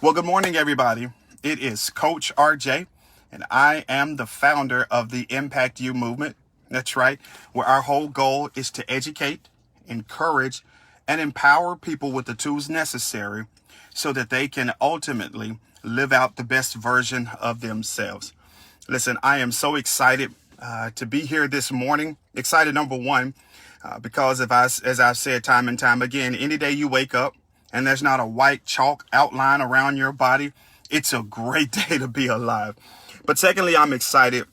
Well, good morning, everybody. It is Coach RJ, and I am the founder of the Impact You movement. That's right, where our whole goal is to educate, encourage, and empower people with the tools necessary so that they can ultimately live out the best version of themselves. Listen, I am so excited to be here this morning. Excited, number one, because as I've said time and time again, any day you wake up and there's not a white chalk outline around your body, it's a great day to be alive. But secondly, I'm excited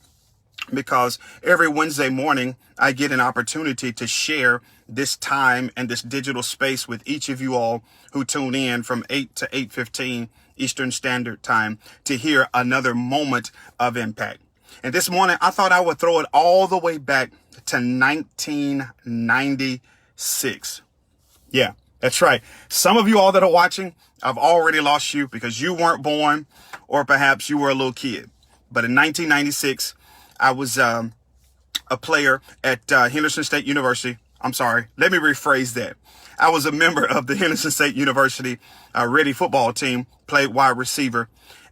because every Wednesday morning, I get an opportunity to share this time and this digital space with each of you all who tune in from 8 to 8:15 Eastern Standard Time to hear another moment of impact. And this morning, I thought I would throw it all the way back to 1996. Yeah, that's right. Some of you all that are watching, I've already lost you because you weren't born, or perhaps you were a little kid. But in 1996, I was a player at Henderson State University. I'm sorry, let me rephrase that. I was a member of the Henderson State University Ready football team, played wide receiver.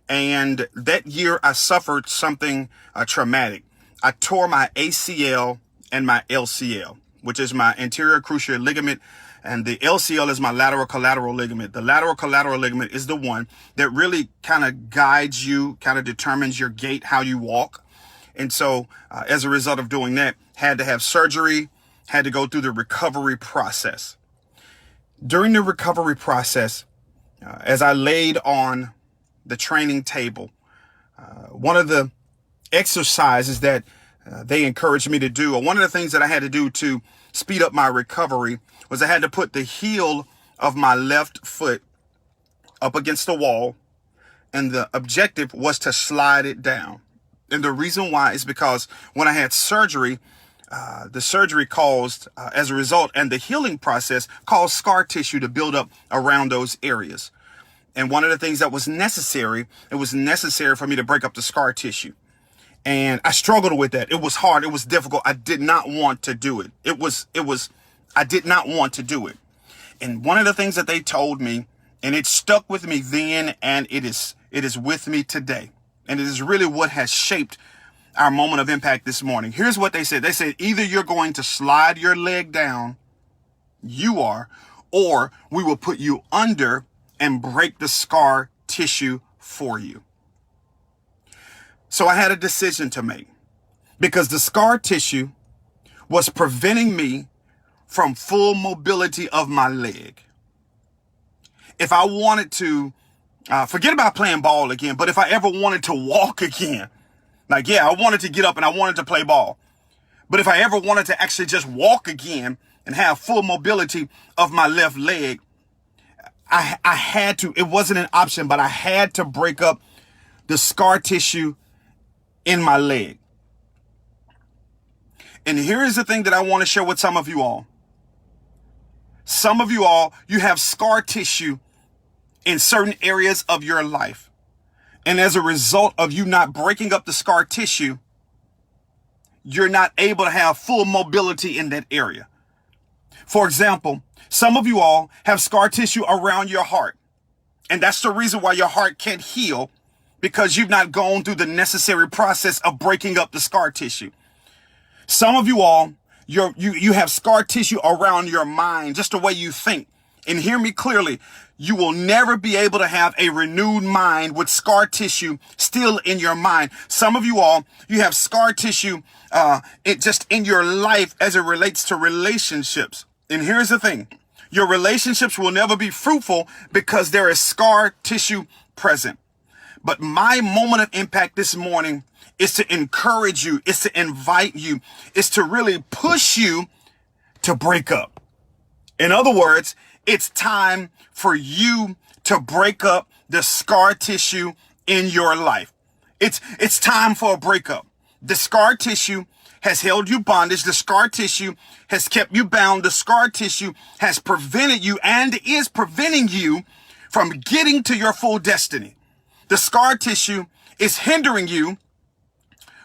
And that year I suffered something traumatic. I tore my ACL and my LCL, which is my anterior cruciate ligament. And the LCL is my lateral collateral ligament. The lateral collateral ligament is the one that really kind of guides you, kind of determines your gait, how you walk. And so as a result of doing that, had to have surgery, had to go through the recovery process. During the recovery process, as I laid on the training table, one of the exercises that they encouraged me to do, or one of the things that I had to do to speed up my recovery, was I had to put the heel of my left foot up against the wall, and the objective was to slide it down. And the reason why is because when I had surgery, the surgery caused, as a result, and the healing process caused scar tissue to build up around those areas. And one of the things that was necessary, it was necessary for me to break up the scar tissue. And I struggled with that. It was hard. It was difficult. I did not want to do it. I did not want to do it. And one of the things that they told me, and it stuck with me then, and it is with me today. And it is really what has shaped our moment of impact this morning. Here's what they said. They said, either you're going to slide your leg down, or we will put you under and break the scar tissue for you. So I had a decision to make because the scar tissue was preventing me from full mobility of my leg. If I wanted to, forget about playing ball again, but if I ever wanted to walk again, I wanted to get up and I wanted to play ball. But if I ever wanted to actually just walk again and have full mobility of my left leg, I had to, it wasn't an option, but I had to break up the scar tissue in my leg. And here is the thing that I want to share with some of you all. Some of you all, you have scar tissue in certain areas of your life. And as a result of you not breaking up the scar tissue, you're not able to have full mobility in that area. For example, some of you all have scar tissue around your heart. And that's the reason why your heart can't heal, because you've not gone through the necessary process of breaking up the scar tissue. Some of you all, you have scar tissue around your mind, just the way you think. And hear me clearly, you will never be able to have a renewed mind with scar tissue still in your mind. Some of you all, you have scar tissue it just in your life as it relates to relationships. And here's the thing, your relationships will never be fruitful because there is scar tissue present. But my moment of impact this morning is to encourage you, is to invite you, is to really push you to break up. In other words, it's time for you to break up the scar tissue in your life. It's time for a breakup. The scar tissue has held you bondage. The scar tissue has kept you bound. The scar tissue has prevented you and is preventing you from getting to your full destiny. The scar tissue is hindering you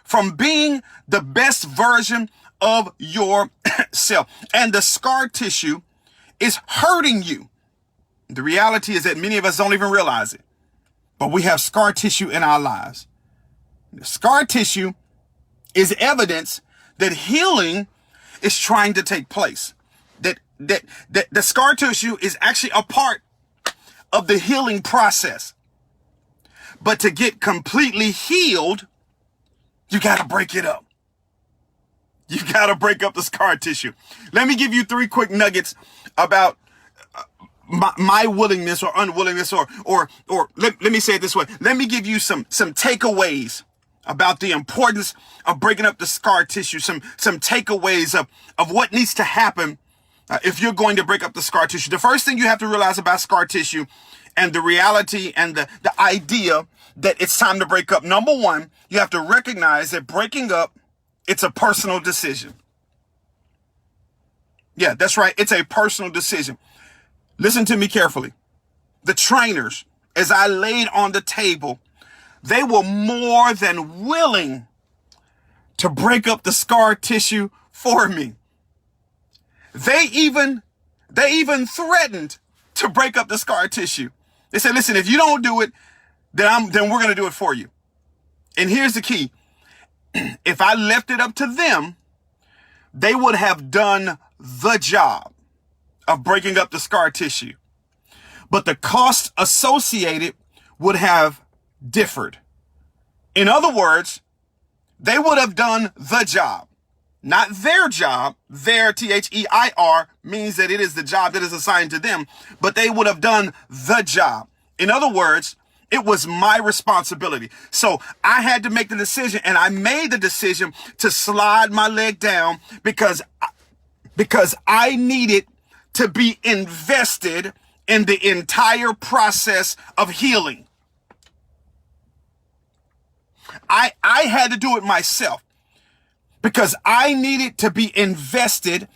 from being the best version of yourself. And the scar tissue is hurting you. The reality is that many of us don't even realize it. but we have scar tissue in our lives. The scar tissue is evidence that healing is trying to take place. That the scar tissue is actually a part of the healing process. But to get completely healed, you got to break it up. You got to break up the scar tissue. Let me give you 3 quick nuggets about my willingness or unwillingness, or let me say it this way. Let me give you some takeaways about the importance of breaking up the scar tissue, some takeaways of what needs to happen if you're going to break up the scar tissue. The first thing you have to realize about scar tissue and the reality and the idea that it's time to break up. Number one, you have to recognize that breaking up, it's a personal decision. Yeah, that's right. It's a personal decision. Listen to me carefully. The trainers, as I laid on the table, they were more than willing to break up the scar tissue for me. They even threatened to break up the scar tissue. They said, listen, if you don't do it, then we're going to do it for you. And here's the key. If I left it up to them, they would have done the job of breaking up the scar tissue. But the cost associated would have differed. In other words, they would have done the job, not their job. Their, T-H-E-I-R, means that it is the job that is assigned to them, but they would have done the job. In other words, it was my responsibility. So I had to make the decision, and I made the decision to slide my leg down because I needed to be invested in the entire process of healing. I had to do it myself because I needed to be invested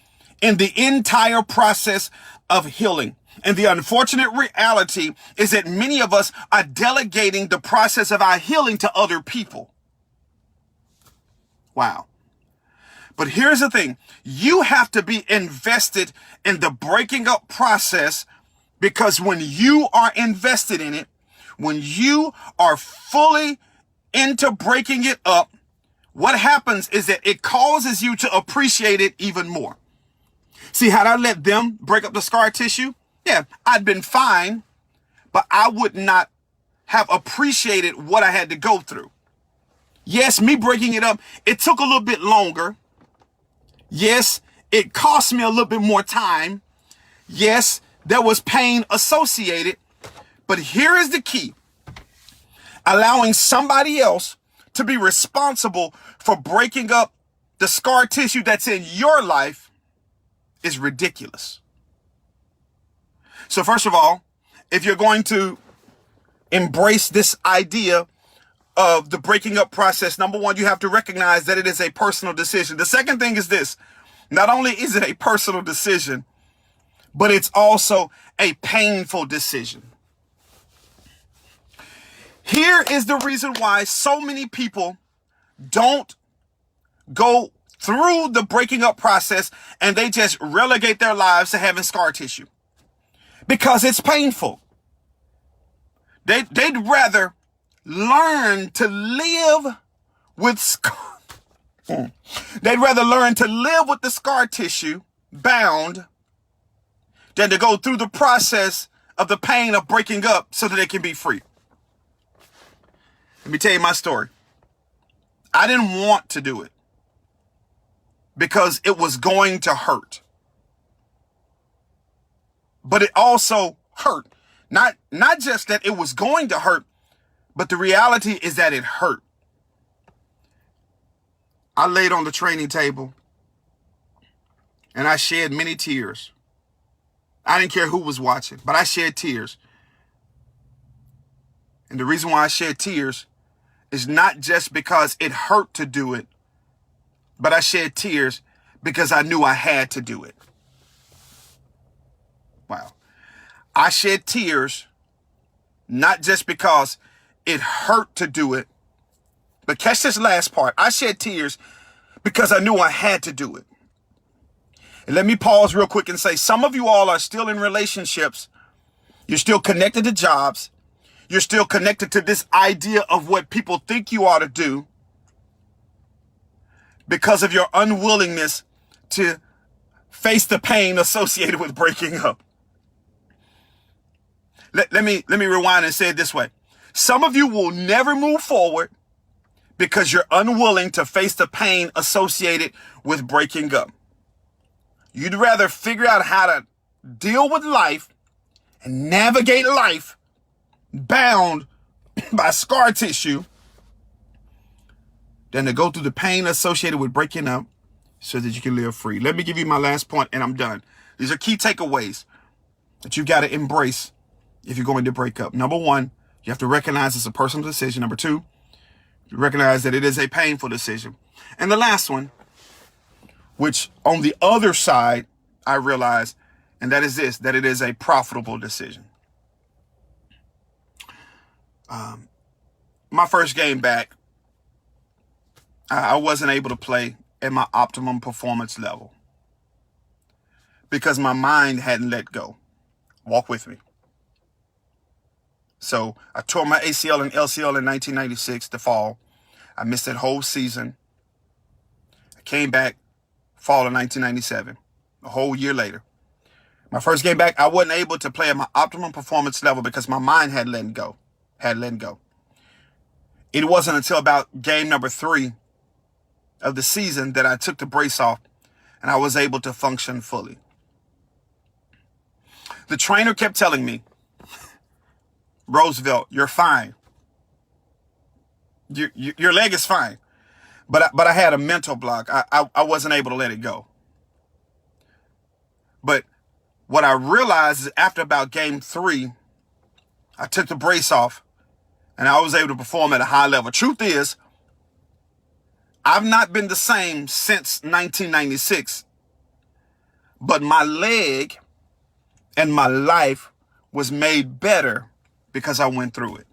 in the entire process of healing. And the unfortunate reality is that many of us are delegating the process of our healing to other people. Wow. But here's the thing. You have to be invested in the breaking up process, because when you are invested in it, when you are fully into breaking it up, what happens is that it causes you to appreciate it even more. See, had I let them break up the scar tissue, yeah, I'd been fine, but I would not have appreciated what I had to go through. Yes, me breaking it up, it took a little bit longer. Yes, it cost me a little bit more time. Yes, there was pain associated. But here is the key. Allowing somebody else to be responsible for breaking up the scar tissue that's in your life is ridiculous. So first of all, if you're going to embrace this idea of the breaking up process, number one, you have to recognize that it is a personal decision. The second thing is this: not only is it a personal decision, but it's also a painful decision. Here is the reason why so many people don't go through the breaking up process and they just relegate their lives to having scar tissue. Because it's painful. They'd rather learn to live with scar. They'd rather learn to live with the scar tissue bound than to go through the process of the pain of breaking up so that they can be free. Let me tell you my story. I didn't want to do it because it was going to hurt. But it also hurt. Not just that it was going to hurt, but the reality is that it hurt. I laid on the training table and I shed many tears. I didn't care who was watching, but I shed tears. And the reason why I shed tears is not just because it hurt to do it, but I shed tears because I knew I had to do it. Wow. I shed tears not just because it hurt to do it, but catch this last part. I shed tears because I knew I had to do it. And let me pause real quick and say, some of you all are still in relationships. You're still connected to jobs. You're still connected to this idea of what people think you ought to do because of your unwillingness to face the pain associated with breaking up. Let me rewind and say it this way. Some of you will never move forward because you're unwilling to face the pain associated with breaking up. You'd rather figure out how to deal with life and navigate life bound by scar tissue than to go through the pain associated with breaking up so that you can live free. Let me give you my last point and I'm done. These are key takeaways that you've got to embrace if you're going to break up. Number one, you have to recognize it's a personal decision. Number two, you recognize that it is a painful decision. And the last one, which on the other side, I realize, and that is this, that it is a profitable decision. My first game back, I wasn't able to play at my optimum performance level because my mind hadn't let go. Walk with me. So I tore my ACL and LCL in 1996, the fall. I missed that whole season. I came back fall of 1997, a whole year later. My first game back, I wasn't able to play at my optimum performance level because my mind had let go. It wasn't until about game number 3 of the season that I took the brace off and I was able to function fully. The trainer kept telling me, Roosevelt, you're fine. Your leg is fine. But I had a mental block. I wasn't able to let it go. But what I realized is after about game 3, I took the brace off and I was able to perform at a high level. Truth is, I've not been the same since 1996, but my leg and my life was made better because I went through it.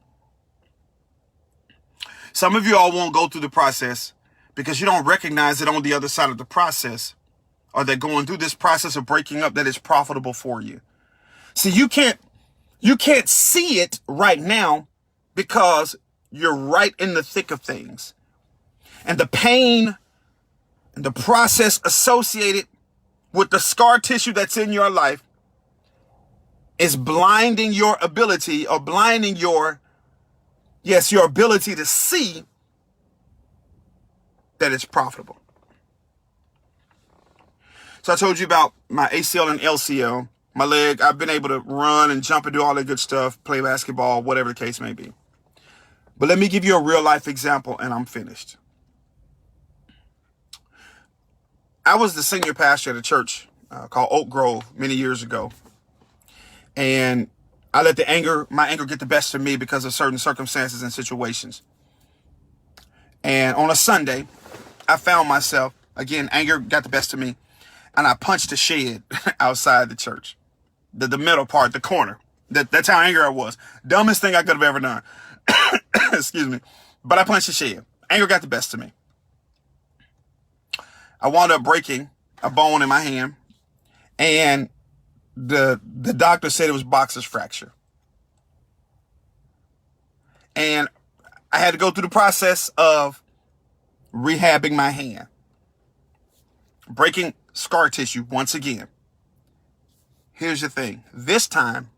Some of you all won't go through the process because you don't recognize it on the other side of the process, or that going through this process of breaking up that is profitable for you. See, you can't see it right now because you're right in the thick of things. And the pain and the process associated with the scar tissue that's in your life is blinding your ability, or blinding your ability to see that it's profitable. So I told you about my ACL and LCL, my leg. I've been able to run and jump and do all that good stuff, play basketball, whatever the case may be. But let me give you a real life example and I'm finished. I was the senior pastor at a church called Oak Grove many years ago. And I let my anger get the best of me because of certain circumstances and situations. And on a Sunday, I found myself, again, anger got the best of me, and I punched a shed outside the church. The middle part, the corner. That's how angry I was. Dumbest thing I could have ever done. Excuse me. But I punched a shed. Anger got the best of me. I wound up breaking a bone in my hand, and the doctor said it was Boxer's fracture. And I had to go through the process of rehabbing my hand, breaking scar tissue once again. Here's the thing. This time,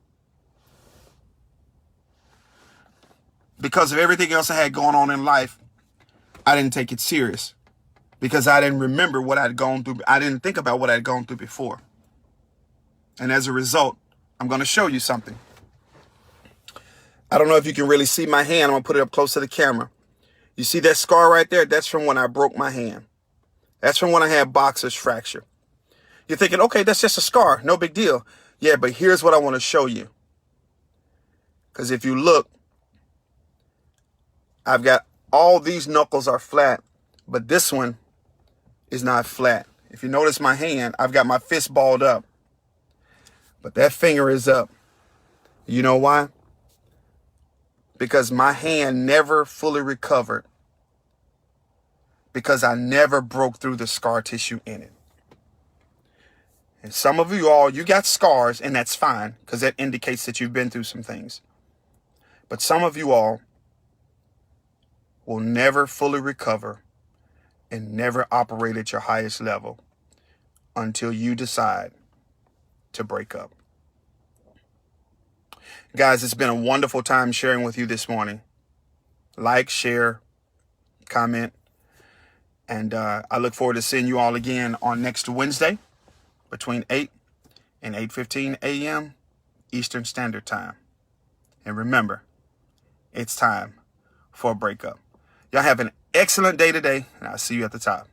because of everything else I had going on in life, I didn't take it serious because I didn't remember what I'd gone through. I didn't think about what I'd gone through before. And as a result, I'm going to show you something. I don't know if you can really see my hand. I'm going to put it up close to the camera. You see that scar right there? That's from when I broke my hand. That's from when I had Boxer's fracture. You're thinking, okay, that's just a scar. No big deal. Yeah, but here's what I want to show you. Because if you look, I've got all these knuckles are flat, but this one is not flat. If you notice my hand, I've got my fist balled up, but that finger is up. You know why? Because my hand never fully recovered because I never broke through the scar tissue in it. And some of you all, you got scars, and that's fine because that indicates that you've been through some things. But some of you all will never fully recover and never operate at your highest level until you decide to break up. Guys, it's been a wonderful time sharing with you this morning. Like, share, comment, and I look forward to seeing you all again on next Wednesday between 8 and 8:15 a.m. Eastern Standard Time. And remember, it's time for a breakup. Y'all have an excellent day today, and I'll see you at the top.